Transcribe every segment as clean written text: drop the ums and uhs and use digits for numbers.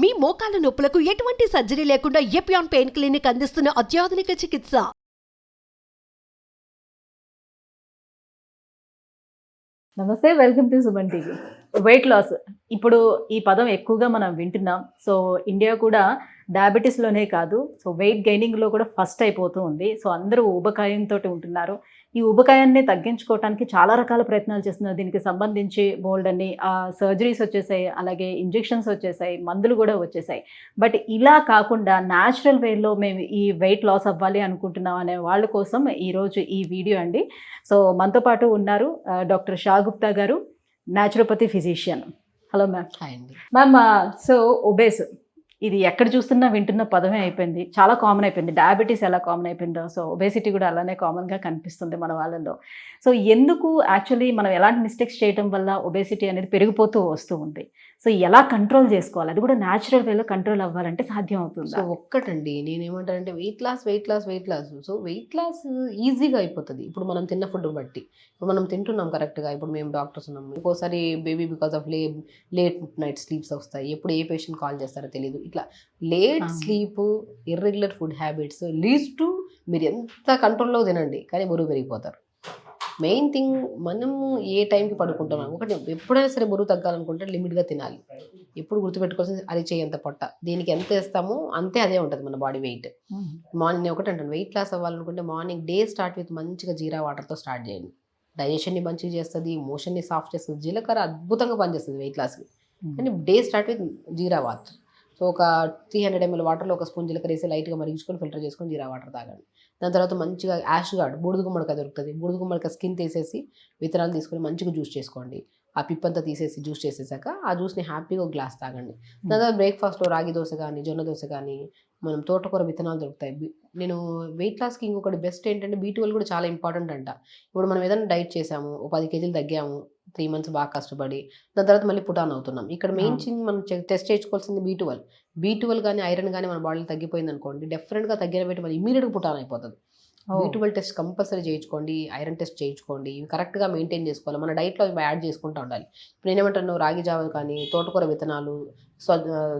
మీ మోకాల నొప్పులకు ఎటువంటి సర్జరీ లేకుండా ఎపియాన్ పెయిన్ క్లినిక్ అందిస్తున్న అత్యాధునిక చికిత్స. నమస్తే, welcome to Suman TV. Weight loss ఇప్పుడు ఈ పదం ఎక్కువగా మనం వింటున్నాం. సో ఇండియా కూడా డయాబెటీస్లోనే కాదు, సో వెయిట్ గెయినింగ్లో కూడా ఫస్ట్ అయిపోతూ ఉంది. సో అందరూ ఊబకాయంతో ఉంటున్నారు. ఈ ఊబకాయాన్ని తగ్గించుకోవడానికి చాలా రకాల ప్రయత్నాలు చేస్తున్నారు. దీనికి సంబంధించి బోల్డ్ అన్ని సర్జరీస్ వచ్చేసాయి, అలాగే ఇంజెక్షన్స్ వచ్చేసాయి, మందులు కూడా వచ్చేసాయి. బట్ ఇలా కాకుండా న్యాచురల్ వేలో మేము ఈ వెయిట్ లాస్ అవ్వాలి అనుకుంటున్నాం అనే వాళ్ళ కోసం ఈరోజు ఈ వీడియో అండి. సో మనతో పాటు ఉన్నారు డాక్టర్ షా గుప్తా గారు, naturopathy physician. Hello ma'am. Hi అండి. మ్యామ్, సో ఒబేస్ ఇది ఎక్కడ చూస్తున్నా వింటున్న పదమే అయిపోయింది, చాలా కామన్ అయిపోయింది. డయాబెటీస్ ఎలా కామన్ అయిపోయిందో, సో ఒబేసిటీ కూడా అలానే కామన్గా కనిపిస్తుంది మన వాళ్ళల్లో. సో ఎందుకు యాక్చువల్లీ మనం ఎలాంటి మిస్టేక్స్ చేయడం వల్ల ఒబేసిటీ అనేది పెరిగిపోతూ వస్తూ ఉంది? సో ఎలా కంట్రోల్ చేసుకోవాలి, అది కూడా న్యాచురల్ వేలో కంట్రోల్ అవ్వాలంటే సాధ్యం అవుతుంది? సో ఒక్కటండి, నేనేమంటానంటే weight loss. So weight loss ఈజీగా అయిపోతుంది ఇప్పుడు మనం తిన్న ఫుడ్ బట్టి. ఇప్పుడు మనం తింటున్నాం కరెక్ట్గా. ఇప్పుడు మేము డాక్టర్స్ ఉన్నాము, ఇంకోసారి baby because of late night sleeps వస్తాయి. ఎప్పుడు ఏ పేషెంట్ కాల్ చేస్తారో తెలియదు. ఇట్లా late sleep, irregular food habits leads to మీరు ఎంత కంట్రోల్లో తినండి కానీ బరువు పెరిగిపోతారు. మెయిన్ థింగ్, మనము ఏ టైంకి పడుకుంటాం. ఒకటి, ఎప్పుడైనా సరే బరువు తగ్గాలనుకుంటే లిమిట్గా తినాలి. ఎప్పుడు గుర్తుపెట్టుకోవాల్సింది అరిచేయి ఎంత పొట్ట, దీనికి ఎంత వేస్తామో అంతే అదే ఉంటుంది మన బాడీ వెయిట్. మార్నింగ్ నేను ఒకటి అంటాను, వెయిట్ లాస్ అవ్వాలనుకుంటే మార్నింగ్ డే స్టార్ట్ విత్ మంచిగా జీరా వాటర్తో స్టార్ట్ చేయండి. డైజెషన్ని మంచిగా చేస్తుంది, మోషన్ని సాఫ్ట్ చేస్తుంది. జీలకర్ర అద్భుతంగా పనిచేస్తుంది వెయిట్ లాస్కి. కానీ day start with jeera water. So ఒక 300 ml వాటర్లో ఒక స్పూన్ జీలకర్ర వేసి లైట్గా మరిగించుకొని ఫిల్టర్ చేసుకొని జీరా వాటర్ తాగండి. దాని తర్వాత మంచిగా యాష్ గార్డ్, బూడిద గుమ్మడికాయ దొరుకుతుంది. బూడిద గుమ్మడికాయ స్కిన్ తీసేసి విత్తనాలు తీసుకొని మంచిగా జ్యూస్ చేసుకోండి. ఆ పిప్పంతా తీసేసి జ్యూస్ చేసేసాక ఆ జ్యూస్ని హ్యాపీగా ఒక గ్లాస్ తాగండి. దాని తర్వాత బ్రేక్ఫాస్ట్లో రాగి దోశ కానీ, జొన్న దోశ కానీ, మనం తోటకూర విత్తనాలు దొరుకుతాయి. నేను వెయిట్ లాస్కి ఇంకొకటి బెస్ట్ ఏంటంటే B12 కూడా చాలా ఇంపార్టెంట్ అంట. ఇప్పుడు మనం ఏదైనా డైట్ చేసాము, ఓ 10 kg తగ్గాము, 3 months బాగా కష్టపడి, దాని తర్వాత మళ్ళీ పుటాన్ అవుతున్నాం. ఇక్కడ మెయిన్ థింగ్ మనం టెస్ట్ చేసుకోవాల్సింది B12 కానీ ఐరన్ కానీ మన బాడీలో తగ్గిపోయింది అనుకోండి, డెఫినెట్గా తగ్గిన పెట్టి మనం ఇమీడియట్గా పుటాన్ అయిపోతుంది. B12 టెస్ట్ కంపల్సరీ చేయించుకోండి, ఐరన్ టెస్ట్ చేయించుకోండి. ఇవి కరెక్ట్గా మెయింటైన్ చేసుకోవాలి. మన డైట్లో ఇవి యాడ్ చేసుకుంటూ ఉండాలి. ఇప్పుడు నేనేమంటాను, రాగి జావ కానీ, తోటకూర విత్తనాలు,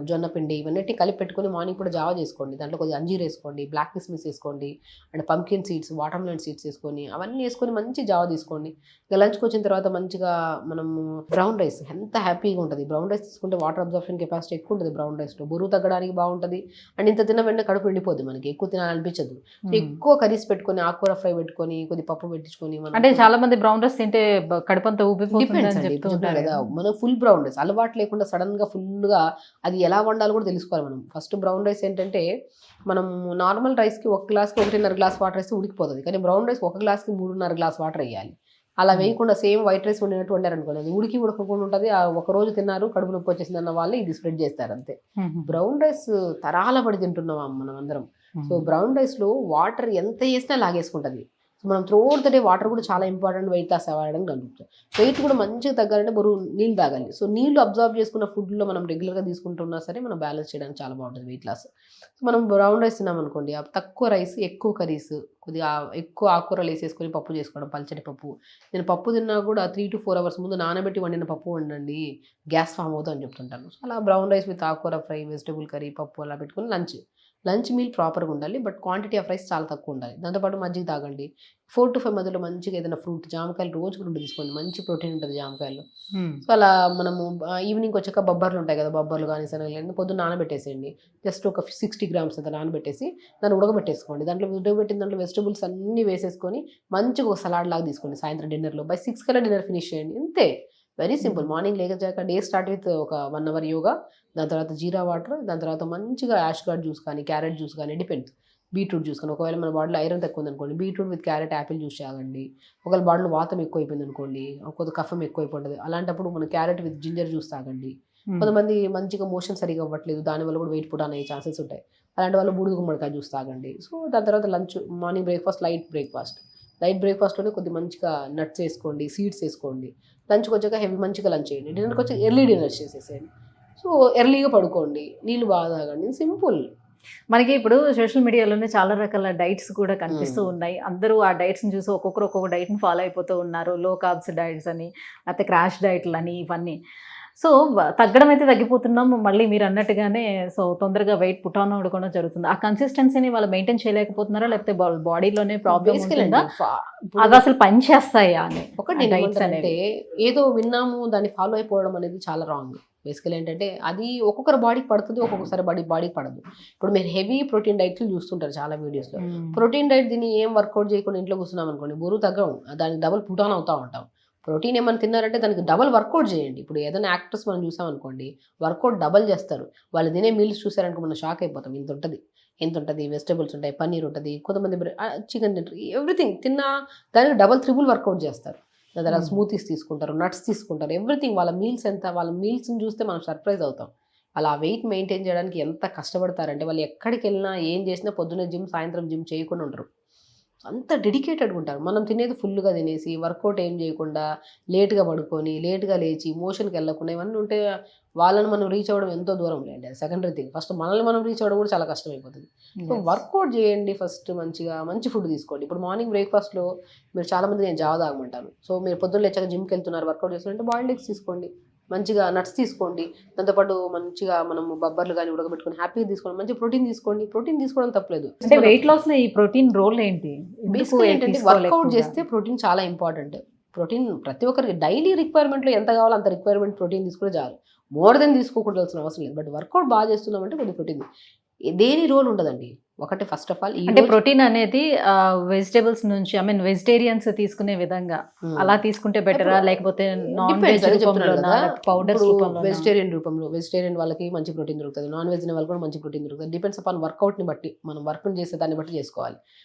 జొన్న పిండి, ఇవన్నీ కలిపి పెట్టుకొని మార్నింగ్ కూడా జావ చేసుకోండి. దాంట్లో కొద్దిగా అంజీర్ వేసుకోండి, బ్లాక్ కిస్మిస్ వేసుకోండి, and pumpkin seeds, watermelon seeds వేసుకొని అవన్నీ వేసుకొని మంచి జావ తీసుకోండి. ఇక లంచ్కి వచ్చిన తర్వాత మంచిగా మనము బ్రౌన్ రైస్ ఎంత హ్యాపీగా ఉంటుంది. బ్రౌన్ రైస్ తీసుకుంటే వాటర్ అబ్జర్ప్షన్ కెపాసిటీ ఎక్కువ ఉంటుంది బ్రౌన్ రైస్లో. బరువు తగ్గడానికి బాగుంటుంది. అండ్ ఇంత తిన్న వెంటనే కడుపు నిండిపోద్ది, మనకి ఎక్కువ తినాలనిపించదు. ఎక్కువ కర్రీస్ పెట్టుకొని, ఆకుకూర ఫ్రై పెట్టుకొని, కొద్ది పప్పు పెట్టించుకొని, అంటే చాలా మంది బ్రౌన్ రైస్ తింటే కడుపంతా ఊపిపోతుంది కదా. మనం ఫుల్ బ్రౌన్ రైస్ అలవాటు లేకుండా సడన్గా ఫుల్గా అది ఎలా వండాలో కూడా తెలుసుకోవాలి మనం. ఫస్ట్ బ్రౌన్ రైస్ ఏంటంటే, మనం నార్మల్ రైస్కి 1 గ్లాస్కి 1.5 గ్లాస్ వాటర్ వేస్తే ఉడికిపోతుంది. కానీ బ్రౌన్ రైస్ 1 గ్లాస్కి 3.5 గ్లాస్ వాటర్ వేయాలి. అలా వేయకుండా సేమ్ వైట్ రైస్ వండినట్టు వండారనుకోండి, అది ఉడకకుండా ఉంటుంది. ఆ ఒక రోజు తిన్నారు, కడుపు నొప్పి వచ్చేసింది అన్న వాళ్ళు ఇది స్ప్రెడ్ చేస్తారు అంతే. బ్రౌన్ రైస్ తరాల పడి తింటున్నాం మనం అందరం. సో బ్రౌన్ రైస్లో వాటర్ ఎంత వేసినా లాగేసుకుంటుంది. సో మనం త్రూఅవుట్ ద డే వాటర్ కూడా చాలా ఇంపార్టెంట్ వెయిట్ లాస్ అవ్వడానికి కలుగుతుంది. వెయిట్ కూడా మంచిగా తగ్గాలంటే బరువు నీళ్ళు తాగాలి. సో నీళ్ళు అబ్జర్వ్ చేసుకున్న ఫుడ్లో మనం రెగ్యులర్గా తీసుకుంటున్నా సరే మనం బ్యాలెన్స్ చేయడానికి చాలా బాగుంటుంది వెయిట్ లాస్. సో మనం బ్రౌన్ రైస్ తిన్నాం అనుకోండి, తక్కువ రైస్ ఎక్కువ కర్రీస్, కొద్దిగా ఎక్కువ ఆకుకూరలు వేసేసుకొని పప్పు చేసుకోవడం, పల్చటి పప్పు. నేను పప్పు తిన్నా కూడా 3 to 4 hours ముందు నానబెట్టి వండిన పప్పు వండండి, గ్యాస్ ఫామ్ అవుతుంది అని చెప్తుంటాను. సో అలా బ్రౌన్ రైస్ విత్ ఆకుకూర ఫ్రై, వెజిటబుల్ కర్రీ, పప్పు అలా పెట్టుకొని లంచ్ మీల్ ప్రాపర్గా ఉండాలి. బట్ క్వాంటిటీ ఆఫ్ రైస్ చాలా తక్కువ ఉండాలి. దాంతోపాటు మజ్జిగ తాగండి. 4 to 5 మధ్యలో మంచిగా ఏదైనా ఫ్రూట్, జామకాయలు రోజుకు 2 తీసుకోండి, మంచి ప్రోటీన్ ఉంటుంది జామకాయలు. సో అలా మనము ఈవినింగ్ వచ్చాక బొబ్బర్లు ఉంటాయి కదా, బొబ్బర్లు కానీ శనగలు పొద్దున్న నానబెట్టేసేయండి. జస్ట్ ఒక 60 grams అంత నానబెట్టేసి దాన్ని ఉడకబెట్టేసుకోండి. దాంట్లో ఉడకబెట్టిన దాంట్లో వెజిటబుల్స్ అన్నీ వేసేసుకొని మంచిగా ఒక సలాడ్ లాగా తీసుకోండి. సాయంత్రం డిన్నర్లో బై 6 కల్లా డిన్నర్ ఫినిష్ చేయండి. అంతే, వెరీ సింపుల్. మార్నింగ్ లేచాక డే స్టార్ట్ విత్ ఒక 1 hour యోగా, దాని తర్వాత జీరా వాటర్, దాని తర్వాత మంచిగా యాష్ గార్డ్ జ్యూస్ కానీ, క్యారెట్ జ్యూస్ కానీ, డిపెండ్స్, బీట్రూట్ జ్యూస్ కానీ. ఒకవేళ మన బాడీలో ఐరన్ తక్కువ ఉందనుకోండి, beetroot with carrot, Apple juice తాగండి. ఒకవేళ బాడీలో వాతం ఎక్కువ అయిపోయింది అనుకోండి, కొద్ది కఫం ఎక్కువ అయిపోతుంది, అలాంటప్పుడు మన క్యారెట్ విత్ జింజర్ జ్యూస్ తాగండి. కొంతమంది మంచిగా మోషన్ సరిగా అవ్వట్లేదు, దానివల్ల కూడా వెయిట్ పుట్ అనే ఛాన్సెస్ ఉంటాయి. అలాంటి వాళ్ళు బూడిద గుమ్మడికాయ జ్యూస్ తాగండి. సో దాని తర్వాత లంచ్, మార్నింగ్ బ్రేక్ఫాస్ట్ లైట్ బ్రేక్ఫాస్ట్లోనే కొద్ది మంచిగా నట్స్ వేసుకోండి, సీడ్స్ వేసుకోండి. లంచ్కి వచ్చాక హెవీ మంచిగా లంచ్ చేయండి. డిన్నర్కి వచ్చి ఎర్లీ డిన్నర్ చేసేసేయండి. సో ఎర్లీగా పడుకోండి, నీళ్ళు బాగా తాగండి. సింపుల్. మనకి ఇప్పుడు సోషల్ మీడియాలోనే చాలా రకాల డైట్స్ కూడా కనిపిస్తూ ఉన్నాయి. అందరూ ఆ డైట్స్ని చూసి ఒక్కొక్కరు ఒక్కొక్క డైట్ని ఫాలో అయిపోతూ ఉన్నారు. లో కార్బ్స్ డైట్స్ అని, లేకపోతే క్రాష్ డైట్లు అని, ఇవన్నీ. సో తగ్గడం అయితే తగ్గిపోతున్నాం, మళ్ళీ మీరు అన్నట్టుగానే సో తొందరగా వెయిట్ పుట్ ఆన్ అవ్వడం జరుగుతుంది. ఆ కన్సిస్టెన్సీని వాళ్ళు మెయింటైన్ చేయలేకపోతున్నారా, లేకపోతే బాడీలోనే ప్రాబ్లం ఉంటుందా, అది అసలు పని చేస్తాయా అని? ఒకటి డైట్స్ అంటే ఏదో విన్నాము దాన్ని ఫాలో అయిపోవడం అనేది చాలా రాంగ్. బేసికలీ ఏంటంటే అది ఒక్కొక్కరు బాడీకి పడుతుంది, ఒక్కొక్కసారి బాడీకి పడదు. ఇప్పుడు మీరు హెవీ ప్రోటీన్ డైట్లు చూస్తుంటారు చాలా వీడియోస్లో. ప్రోటీన్ డైట్ దీన్ని ఏం వర్కౌట్ చేయకుండా ఇంట్లో కూర్చున్నాం అనుకోండి, బరువు తగ్గం, దానికి డబుల్ పుట్ ఆన్ అవుతూ ఉంటాం. ప్రోటీన్ ఏమైనా తిన్నారంటే దానికి డబల్ వర్కౌట్ చేయండి. ఇప్పుడు ఏదైనా యాక్టర్స్ మనం చూసామనుకోండి, వర్కౌట్ డబల్ చేస్తారు. వాళ్ళు తినే మీల్స్ చూసారనుకో మనం షాక్ అయిపోతాం. ఇంత ఉంటుంది, వెజిటబుల్స్ ఉంటాయి, పన్నీర్ ఉంటుంది, కొంతమంది చికెన్ తింటారు, ఎవ్రీథింగ్ తిన్నా దానికి డబల్ త్రిబుల్ వర్కౌట్ చేస్తారు. లేదా స్మూతీస్ తీసుకుంటారు, నట్స్ తీసుకుంటారు, ఎవ్రీథింగ్. వాళ్ళ మీల్స్ ఎంత, వాళ్ళ మీల్స్ని చూస్తే మనం సర్ప్రైజ్ అవుతాం. అలా వెయిట్ మెయింటైన్ చేయడానికి ఎంత కష్టపడతారంటే వాళ్ళు ఎక్కడికి వెళ్ళినా ఏం చేసినా పొద్దున్న జిమ్, సాయంత్రం జిమ్ చేయకుండా ఉంటారు. అంత డెడికేటెడ్గా ఉంటారు. మనం తినేది ఫుల్గా తినేసి వర్కౌట్ ఏం చేయకుండా లేట్గా పడుకొని లేట్గా లేచి మోషన్కి వెళ్ళకుండా ఇవన్నీ ఉంటే వాళ్ళని మనం రీచ్ అవ్వడం ఎంతో దూరం లేండి. అది సెకండరీ థింగ్. ఫస్ట్ మనల్ని మనం రీచ్ అవ్వడం కూడా చాలా కష్టమైపోతుంది. సో వర్కౌట్ చేయండి ఫస్ట్, మంచి ఫుడ్ తీసుకోండి. ఇప్పుడు మార్నింగ్ బ్రేక్ఫాస్ట్లో మీరు చాలామంది నేను జావ తాగమంటాను. సో మీరు పొద్దున్న లేచాక జిమ్కి వెళ్తున్నారు, వర్కౌట్ చేస్తున్నారంటే బాయిల్డ్ ఎగ్స్ తీసుకోండి, మంచిగా నట్స్ తీసుకోండి, దాంతోపాటు మంచిగా మనం బబ్బర్లు కానీ ఉడకబెట్టుకొని హ్యాపీగా తీసుకోండి, మంచి ప్రోటీన్ తీసుకోండి. ప్రోటీన్ తీసుకోవడం తప్పలేదు. అంటే వెయిట్ లాస్ లో ఈ ప్రోటీన్ రోల్ ఏంటి? ఏంటంటే వర్కౌట్ చేస్తే ప్రోటీన్ చాలా ఇంపార్టెంట్. ప్రోటీన్ ప్రతి ఒక్కరికి డైలీ రిక్వైర్మెంట్లో ఎంత కావాలో అంత రిక్వైర్మెంట్ ప్రోటీన్ తీసుకుంటే చాలు, మోర్ దెన్ తీసుకోకూడదాల్సిన అవసరం లేదు. బట్ వర్కౌట్ బాగా చేస్తున్నామంటే కొద్ది ప్రోటీన్ దేని రోల్ ఉండదండి. ఒకటి ఫస్ట్ ఆఫ్ ఆల్ అంటే ప్రోటీన్ అనేది వెజిటేబుల్స్ నుంచి, ఐ మీన్ వెజిటేరియన్స్ తీసుకునే విధంగా అలా తీసుకుంటే బెటరా, లేకపోతే నాన్ వెజ్ పౌడర్స్ రూపంలో? వెజిటేరియన్ వాళ్ళకి మంచి ప్రోటీన్ దొరుకుతుంది, నాన్ వెజ్ వాళ్ళకి కూడా మంచి ప్రోటీన్ దొరుకుతుంది. డిపెండ్స్ అపాన్ వర్కౌట్ని బట్టి, మనం వర్క్ చేసే దాన్ని బట్టి చేసుకోవాలి.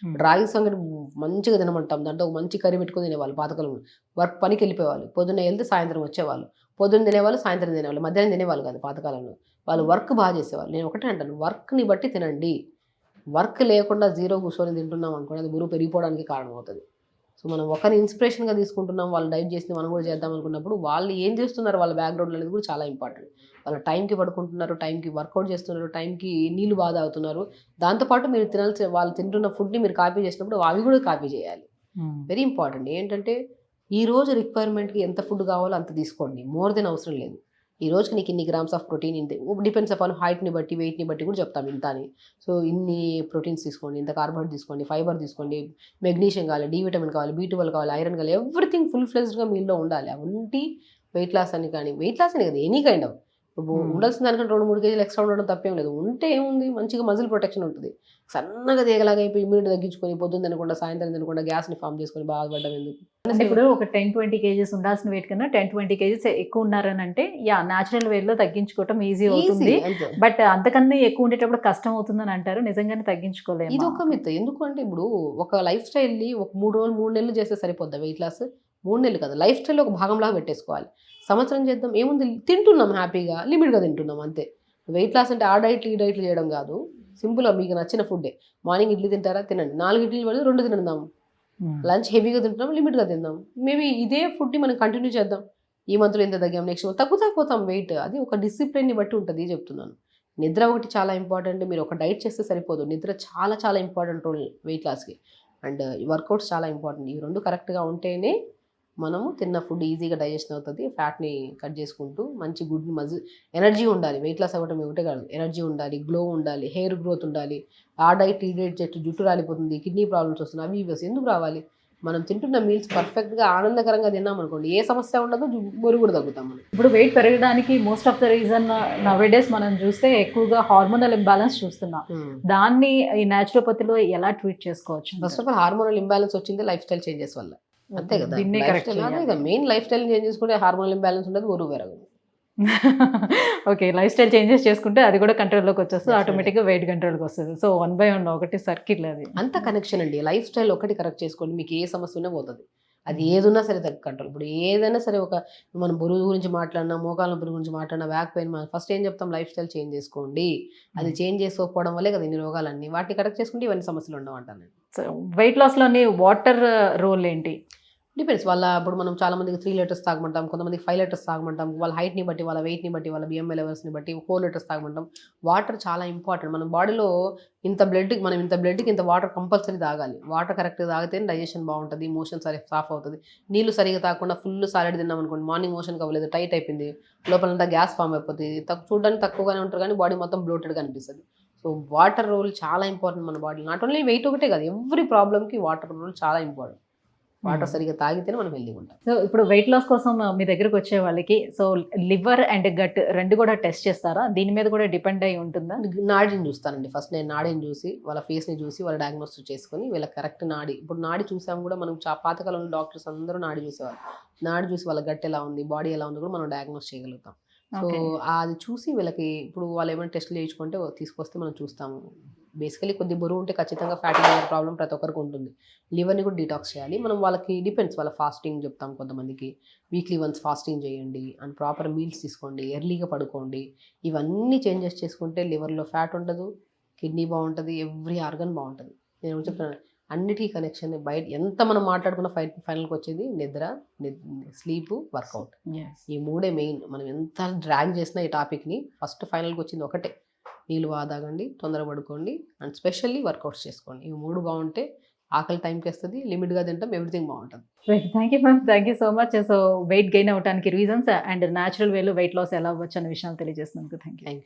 రాగి సంగటి మంచిగా తినమంటాం, దాంట్లో మంచి కర్రీ పెట్టుకుని తినేవాళ్ళు పాతకాలంలో. వర్క్ పనికి వెళ్ళిపోయేవాళ్ళు, పొద్దున్న వెళ్తే సాయంత్రం వచ్చేవాళ్ళు, పొద్దున్న తినేవాళ్ళు, సాయంత్రం తినేవాళ్ళు, మధ్యాహ్నం తినేవాళ్ళు కాదు పాతకాలంలో. వాళ్ళు వర్క్ బాగా చేసేవాళ్ళు. నేను ఒకటే అంటాను, వర్క్ని బట్టి తినండి. వర్క్ లేకుండా జీరో కూర్చొని తింటున్నాం అనుకోండి, అది బరువు పెరిగిపోవడానికి కారణం అవుతుంది. సో మనం ఒకరిని ఇన్స్పిరేషన్గా తీసుకుంటున్నాం, వాళ్ళు డైట్ చేసి మనం కూడా చేద్దాం అనుకున్నప్పుడు వాళ్ళు ఏం చేస్తున్నారు, వాళ్ళ బ్యాక్గ్రౌండ్ అనేది కూడా చాలా ఇంపార్టెంట్. వాళ్ళు టైంకి పడుకుంటున్నారు, టైంకి వర్కౌట్ చేస్తున్నారు, టైంకి నీళ్ళు బాగా తాగుతున్నారు. దాంతోపాటు మీరు వాళ్ళు తింటున్న ఫుడ్ని మీరు కాపీ చేసినప్పుడు అవి కూడా కాపీ చేయాలి. Very important. ఏంటంటే ఈ రోజు రిక్వైర్మెంట్కి ఎంత ఫుడ్ కావాలో అంత తీసుకోండి, మోర్ దెన్ అవసరం లేదు. ఈ రోజుకి నీకు ఇన్ని గ్రామ్స్ ఆఫ్ ప్రోటీన్ ఇంతే, డిపెండ్స్ అపాన్ హైట్ని బట్టి వెయిట్ని బట్టి కూడా చెప్తాం ఇంత అని. సో ఇన్ని ప్రోటీన్స్ తీసుకోండి, ఇంత కార్బోహైడ్రేట్ తీసుకోండి, ఫైబర్ తీసుకోండి, మెగ్నీషియం కావాలి, డి విటమిన్ కావాలి, B12 కావాలి, ఐరన్ కావాలి, ఎవ్రీథింగ్ ఫుల్ ఫ్లెజ్డ్గా మీల్లో ఉండాలి. అవంటి వెయిట్ లాస్ అని కానీ, వెయిట్ లాస్ అని కదా ఎనీ కైండ్ ఆఫ్, ఉండాల్సిన దానికంటే 2-3 కేజీలు ఎక్స్ట్రా ఉండడం తప్పేం లేదు. ఉంటే ఏముంది, మంచిగా మజిల్ ప్రొటెక్షన్ ఉంటుంది. సన్నగా దేగలాగా అయిపోయి ఇమ్యూనిటీ తగ్గించుకొని పొద్దున్న తినకుండా సాయంత్రం తినకుండా గ్యాస్ని ఫామ్ చేసుకొని బాధపడ్డం ఎందుకు? ఇప్పుడు ఒక 10-20 కేజీస్ ఉండాల్సిన వెయిట్ కన్నా 10-20 కేజీస్ ఎక్కువ ఉన్నారని అంటే న్యాచురల్ వే లో తగ్గించుకోవటం ఈజీ అవుతుంది. బట్ అంతకన్నా ఎక్కువ ఉండేటప్పుడు కష్టం అవుతుందని అంటారు, నిజంగానే తగ్గించుకోలేదు. ఇది ఒక మిత్. ఎందుకంటే ఇప్పుడు ఒక లైఫ్ స్టైల్ని ఒక 3 రోజులు 3 నెలలు చేస్తే సరిపోద్దా వెయిట్ లాస్? 3 నెలలు కదా, లైఫ్ స్టైల్ ఒక భాగంలాగా పెట్టేసుకోవాలి. సంవత్సరం చేద్దాం, ఏముంది, తింటున్నాం హ్యాపీగా, లిమిట్గా తింటున్నాం అంతే. వెయిట్ లాస్ అంటే ఆ డైట్లు ఈ డైట్లు చేయడం కాదు. సింపుల్గా మీకు నచ్చిన ఫుడ్డే. మార్నింగ్ ఇడ్లీ తింటారా, తినండి. 4 ఇడ్లీలు పడి 2 తిందాం. లంచ్ హెవీగా తింటున్నాం, లిమిట్గా తిందాం. మేబీ ఇదే ఫుడ్ని మనం కంటిన్యూ చేద్దాం. ఈ మంత్లో ఎంత తగ్గాం, నెక్స్ట్ మంత్ తగ్గుతాం వెయిట్. అది ఒక డిసిప్లిన్ని బట్టి ఉంటుంది చెప్తున్నాను. నిద్ర ఒకటి చాలా ఇంపార్టెంట్. మీరు ఒక డైట్ చేస్తే సరిపోదు, నిద్ర చాలా చాలా ఇంపార్టెంట్ రోల్ వెయిట్ లాస్కి. అండ్ వర్కౌట్స్ చాలా ఇంపార్టెంట్. ఈ 2 కరెక్ట్గా ఉంటేనే మనము తిన్న ఫుడ్ ఈజీగా డైజెషన్ అవుతుంది. ఫ్యాట్ని కట్ చేసుకుంటూ మంచి గుడ్ మజిల్, ఎనర్జీ ఉండాలి. వెయిట్ లాస్ అవ్వడం ఒకటే కాదు, ఎనర్జీ ఉండాలి, గ్లో ఉండాలి, హెయిర్ గ్రోత్ ఉండాలి. ఆ డైట్ ఈ డైట్ చెట్టు జుట్టు రాలిపోతుంది, కిడ్నీ ప్రాబ్లమ్స్ వస్తున్నాయి, అవి ఇవి ఎందుకు రావాలి? మనం తింటున్న మీల్స్ పర్ఫెక్ట్గా ఆనందకరంగా తిన్నాం అనుకోండి, ఏ సమస్య ఉండదు, బరువు కూడా తగ్గుతాం మనం. ఇప్పుడు వెయిట్ పెరగడానికి most of the reason nowadays మనం చూస్తే ఎక్కువగా హార్మోనల్ ఇంబ్యాలెన్స్ చూస్తున్నాం. దాన్ని ఈ న్యాచురోపతిలో ఎలా ట్రీట్ చేసుకోవచ్చు? First of all hormonal imbalance వచ్చింది లైఫ్ స్టైల్ చేంజెస్ వల్ల, అంతే కదా. మెయిన్ లైఫ్ స్టైల్ చేంజ్ చేసుకుంటే హార్మోనల్ ఇంబ్యాలెన్స్ ఉండదు, బరువు పెరగదు. ఓకే, లైఫ్ స్టైల్ చేంజెస్ చేసుకుంటే అది కూడా కంట్రోల్లోకి వచ్చేస్తుంది, ఆటోమేటిక్గా వెయిట్ కంట్రోల్కి వస్తుంది. సో 1 by 1 ఒకటి సర్కిల్, అది అంత కనెక్షన్ అండి. లైఫ్ స్టైల్ ఒకటి కరెక్ట్ చేసుకోండి, మీకు ఏ సమస్య ఉన్నా పోతుంది. అది ఏదున్నా సరే కంట్రోల్. ఇప్పుడు ఏదైనా సరే, ఒక మనం బరువు గురించి మాట్లాడినా, మోకాల నొప్పి గురించి మాట్లాడినా, బ్యాక్ పెయిన్, మనం ఫస్ట్ ఏం చెప్తాం, లైఫ్ స్టైల్ చేంజ్ చేసుకోండి. అది చేంజ్ చేసుకోకపోవడం వల్లే కదా ఇన్ని రోగాలన్నీ. వాటిని కరెక్ట్ చేసుకుంటే ఇవన్నీ సమస్యలు ఉండవు అంటాను. సో వెయిట్ లాస్లోని వాటర్ రోల్ ఏంటి? డిపెండ్స్ వాళ్ళ ఇప్పుడు మనం చాలా మందికి 3 లీటర్స్ తాగమంటాం, కొంతమందికి 5 లీటర్స్ తాగమంటాం, వాళ్ళ హైట్ని బట్టి, వాళ్ళ వెయిట్ని బట్టి, వాళ్ళ బిఎంఐ లెవెల్స్ని బట్టి 4 లీటర్స్ తాగమంటాం. వాటర్ చాలా ఇంపార్టెంట్. మన బాడీలో ఇంత బ్లడ్కి ఇంత వాటర్ కంపల్సరీ తాగాలి. వాటర్ కరెక్ట్గా తాగితేనే డైజెషన్ బాగుంటుంది, మోషన్ సరి సాఫ్ అవుతుంది. నీళ్ళు సరిగా తాగకుండా ఫుల్ సాలెడ్ తిన్నాం అనుకోండి, మార్నింగ్ మోషన్కి అవ్వలేదు, టైట్ అయిపోయింది, లోపలంతా గ్యాస్ ఫామ్ అయిపోతుంది, చూడడానికి తక్కువగానే ఉంటారు కానీ బాడీ మొత్తం బ్లోటెడ్గా అనిపిస్తుంది. సో వాటర్ రోల్ చాలా ఇంపార్టెంట్ మన బాడీ. నాట్ ఓన్లీ వెయిట్ ఒకటే కాదు, ఎవ్రీ ప్రాబ్లమ్కి వాటర్ రోల్ చాలా ఇంపార్టెంట్. వాటర్ సరిగ్గా తాగితేనే మనం హెల్దీగా ఉంటాం. సో ఇప్పుడు వెయిట్ లాస్ కోసం మీ దగ్గరకు వచ్చే వాళ్ళకి సో లివర్ అండ్ గట్ రెండు కూడా టెస్ట్ చేస్తారా? దీని మీద కూడా డిపెండ్ అయి ఉంటుందా? నాడిని చూస్తానండి. ఫస్ట్ నేను నాడిని చూసి, వాళ్ళ ఫేస్ని చూసి, వాళ్ళ డయాగ్నోసిస్ చేసుకొని వీళ్ళ కరెక్ట్ నాడి. ఇప్పుడు నాడి చూసాము కూడా మనం పాతకాలంలో డాక్టర్స్ అందరూ నాడి చూసేవారు. నాడి చూసి వాళ్ళ గట్ ఎలా ఉంది, బాడీ ఎలా ఉంది కూడా మనం డయాగ్నోస్ చేయగలుగుతాం. సో అది చూసి వీళ్ళకి ఇప్పుడు వాళ్ళు ఏమైనా టెస్ట్లు చేయించుకుంటే తీసుకొస్తే మనం చూస్తాము. బేసికలీ కొద్ది బరువు ఉంటే ఖచ్చితంగా ఫ్యాటీ లివర్ ప్రాబ్లం ప్రతి ఒక్కరికి ఉంటుంది. లివర్ని కూడా డీటాక్స్ చేయాలి మనం. వాళ్ళకి డిపెండ్స్, వాళ్ళ ఫాస్టింగ్ చెప్తాం. కొంతమందికి వీక్లీ వన్స్ ఫాస్టింగ్ చేయండి అండ్ ప్రాపర్ మీల్స్ తీసుకోండి, ఎర్లీగా పడుకోండి. ఇవన్నీ చేంజెస్ చేసుకుంటే లివర్లో ఫ్యాట్ ఉండదు, కిడ్నీ బాగుంటుంది, ఎవ్రీ ఆర్గన్ బాగుంటుంది. నేను చెప్తున్నాను అన్నిటికీ కనెక్షన్. బయట ఎంత మనం మాట్లాడుకున్న ఫైనల్కి వచ్చేది నిద్ర, స్లీప్, వర్కౌట్. ఈ మూడే మెయిన్. మనం ఎంత డ్రాగ్ చేసినా ఈ టాపిక్ని ఫస్ట్ ఫైనల్కి వచ్చింది ఒకటే, నీళ్ళు బాగా తాగండి, తొందరగా పడుకోండి అండ్ స్పెషల్లీ వర్కౌట్స్ చేసుకోండి. ఈ మూడు బాగుంటే ఆకలి టైంకి వస్తుంది, లిమిట్గా తింటాం, ఎవ్రీథింగ్ బాగుంటుంది. Thank you ma'am, thank you so much. So weight gain అవడానికి రీజన్స్ అండ్ న్యాచురల్ వేలో వెయిట్ లాస్ ఎలా అవ్వచ్చు అనే విషయాలు తెలియజేసినందుకు థ్యాంక్ యూ.